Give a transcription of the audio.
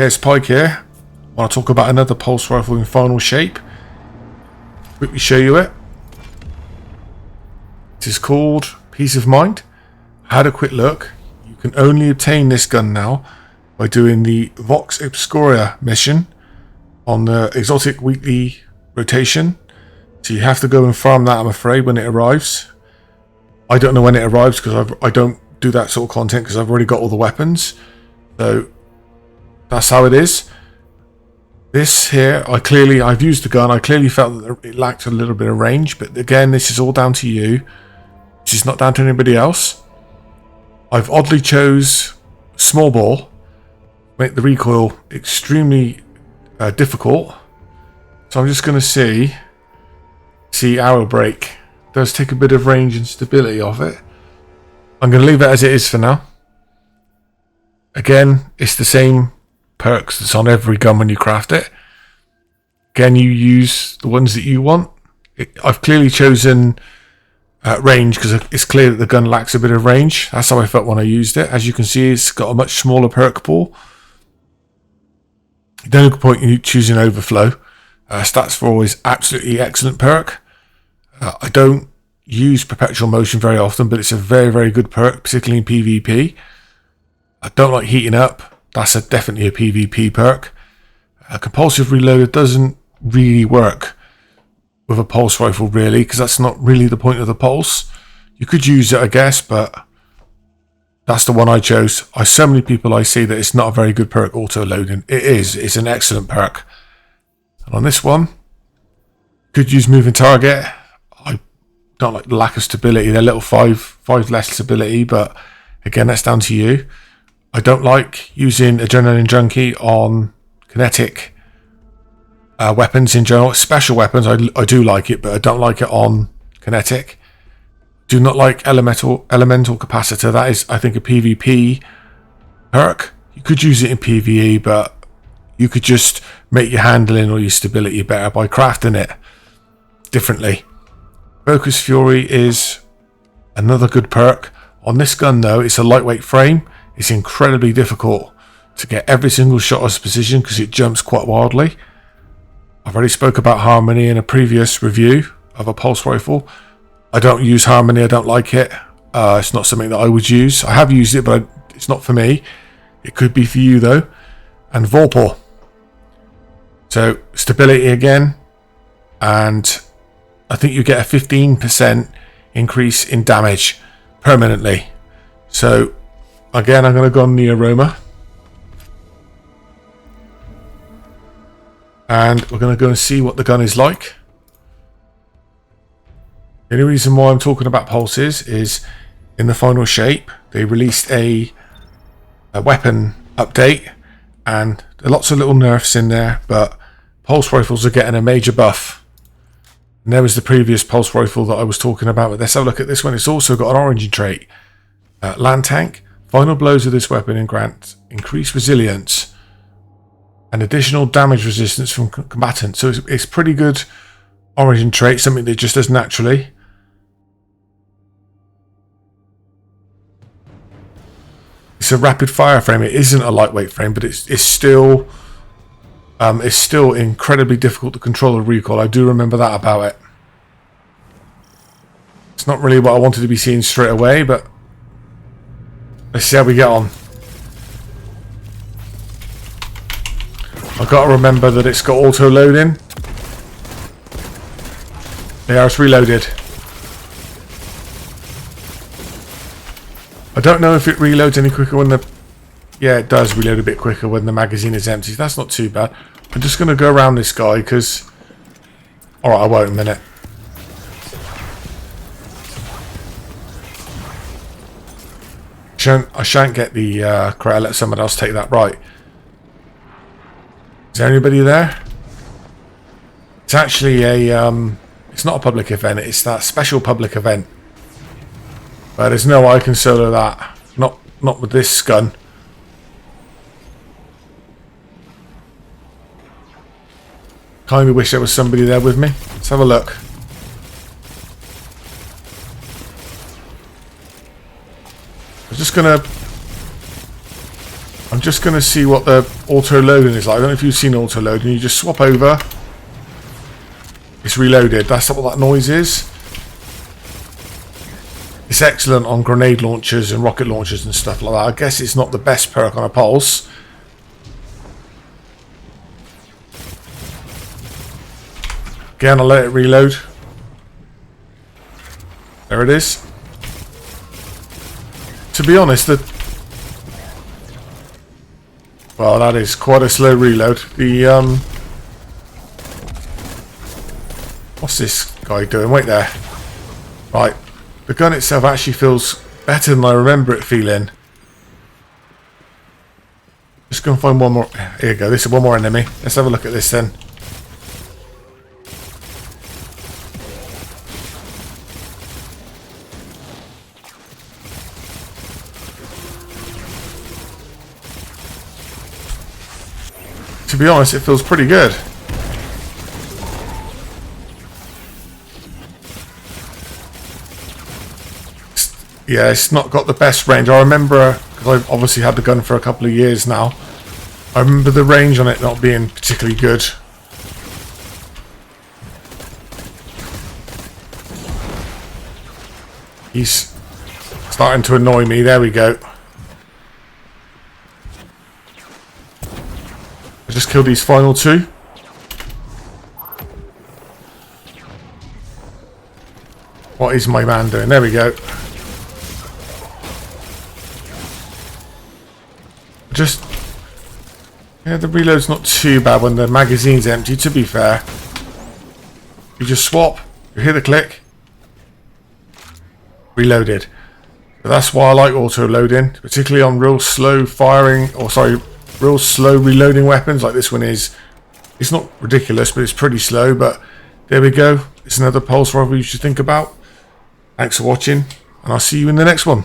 Here's Pike here. I want to talk about another pulse rifle in final shape. Quickly show you it. It is called Peace of Mind. I had a quick look. You can only obtain this gun now by doing the Vox Obscura mission on the exotic weekly rotation. So you have to go and farm that, I'm afraid, when it arrives. I don't know when it arrives because I don't do that sort of content because I've already got all the weapons. So that's how it is. This here, I've used the gun. I clearly felt that it lacked a little bit of range, but again, this is all down to you. This is not down to anybody else. I've oddly chose small ball, make the recoil extremely difficult. So I'm just going to see arrow break. Does take a bit of range and stability off it. I'm going to leave it as it is for now. Again, it's the same perks that's on every gun when you craft it. Again, you use the ones that you want. I've clearly chosen range because it's clear that the gun lacks a bit of range. That's how I felt when I used it. As you can see, it's got a much smaller perk pool. No point in choosing overflow. Stats for all is absolutely excellent perk. I don't use perpetual motion very often, but it's a very, very good perk, particularly in PvP. I don't like heating up. That's definitely a PvP perk. Compulsive reload doesn't really work with a pulse rifle, really, because that's not really the point of the pulse. You could use it, I guess, but that's the one I chose. So many people I see that it's not a very good perk, auto loading. It is. It's an excellent perk. And on this one, could use moving target. I don't like the lack of stability. They're little five less stability, but again, that's down to you. I don't like using Adrenaline Junkie on kinetic weapons in general. Special weapons, I do like it, but I don't like it on kinetic. Do not like elemental capacitor. That is, I think, a PvP perk. You could use it in PvE, but you could just make your handling or your stability better by crafting it differently. Focus Fury is another good perk. On this gun, though, it's a lightweight frame. It's incredibly difficult to get every single shot as precision because it jumps quite wildly. I've already spoke about Harmony in a previous review of a pulse rifle. I don't use Harmony. I don't like it. It's not something that I would use. I have used it, but it's not for me. It could be for you, though. And Vorpal. So, stability again. And I think you get a 15% increase in damage permanently. So, again, I'm going to go on the aroma. And we're going to go and see what the gun is like. The only reason why I'm talking about pulses is in the final shape, they released a weapon update. And there are lots of little nerfs in there, but pulse rifles are getting a major buff. And there was the previous pulse rifle that I was talking about. But let's have a look at this one. It's also got an origin trait. Land tank. Final blows of this weapon grant increased resilience and additional damage resistance from combatants. So it's pretty good origin trait, something that just does naturally. It's a rapid fire frame. It isn't a lightweight frame, but it's still incredibly difficult to control the recoil. I do remember that about it. It's not really what I wanted to be seeing straight away, but let's see how we get on. I've got to remember that it's got auto loading. Yeah, it's reloaded. I don't know if it reloads any quicker when the... Yeah, it does reload a bit quicker when the magazine is empty. That's not too bad. I'm just going to go around this guy because... Alright, I won't in a minute. I shan't get the crate. I'll let someone else take that. Right. Is there anybody there? It's actually a... it's not a public event. It's that special public event. But there's no way I can solo that. Not with this gun. Kindly wish there was somebody there with me. Let's have a look. I'm just gonna I'm just going to see what the auto loading is like. I don't know if you've seen auto loading. You just swap over. It's reloaded. That's what that noise is. It's excellent on grenade launchers and rocket launchers and stuff like that. I guess it's not the best perk on a pulse. Again, I'll let it reload. There it is. To be honest, well, that is quite a slow reload. What's this guy doing? Wait there. Right. The gun itself actually feels better than I remember it feeling. Just gonna find one more. Here you go. This is one more enemy. Let's have a look at this then. To be honest, it feels pretty good. Yeah, it's not got the best range. I remember, because I've obviously had the gun for a couple of years now, I remember the range on it not being particularly good. He's starting to annoy me. There we go. I just killed these final two. What is my man doing? There we go. Just, yeah, the reload's not too bad when the magazine's empty, to be fair. You just swap, you hear the click, reloaded. But that's why I like auto loading, particularly on real slow firing, or sorry, real slow reloading weapons like this one is. It's not ridiculous, but it's pretty slow. But there we go. It's another pulse rifle you should think about. Thanks for watching, and I'll see you in the next one.